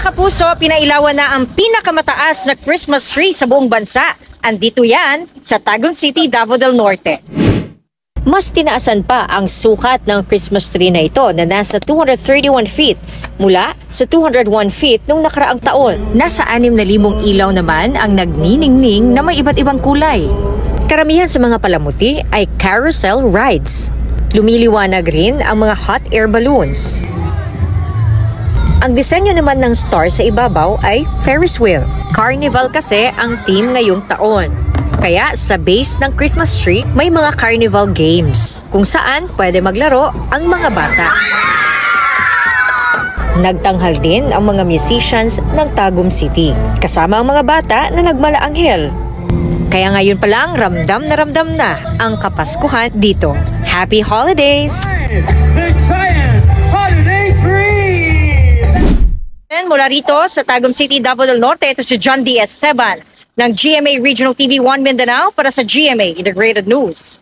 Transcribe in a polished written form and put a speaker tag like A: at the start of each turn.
A: kapuso, pinailawan na ang pinakamataas na Christmas tree sa buong bansa. Andito yan sa Tagum City, Davao del Norte. Mas tinaasan pa ang sukat ng Christmas tree na ito na nasa 231 feet mula sa 201 feet nung nakaraang taon. Nasa 6,000 ilaw naman ang nagniningning na may iba't ibang kulay. Karamihan sa mga palamuti ay carousel rides. Lumiliwanag rin ang mga hot air balloons. Ang disenyo naman ng star sa ibabaw ay Ferris wheel. Carnival kasi ang theme ngayong taon. Kaya sa base ng Christmas tree, may mga carnival games kung saan pwede maglaro ang mga bata. Nagtanghal din ang mga musicians ng Tagum City, kasama ang mga bata na nagmalaanghel. Kaya ngayon pa lang, ramdam na ang Kapaskuhan dito. Happy Holidays!
B: Big Giant Holiday Tree!
A: Mula rito sa Tagum City, Davao del Norte, ito si John D. Esteban ng GMA Regional TV 1 Mindanao para sa GMA Integrated News.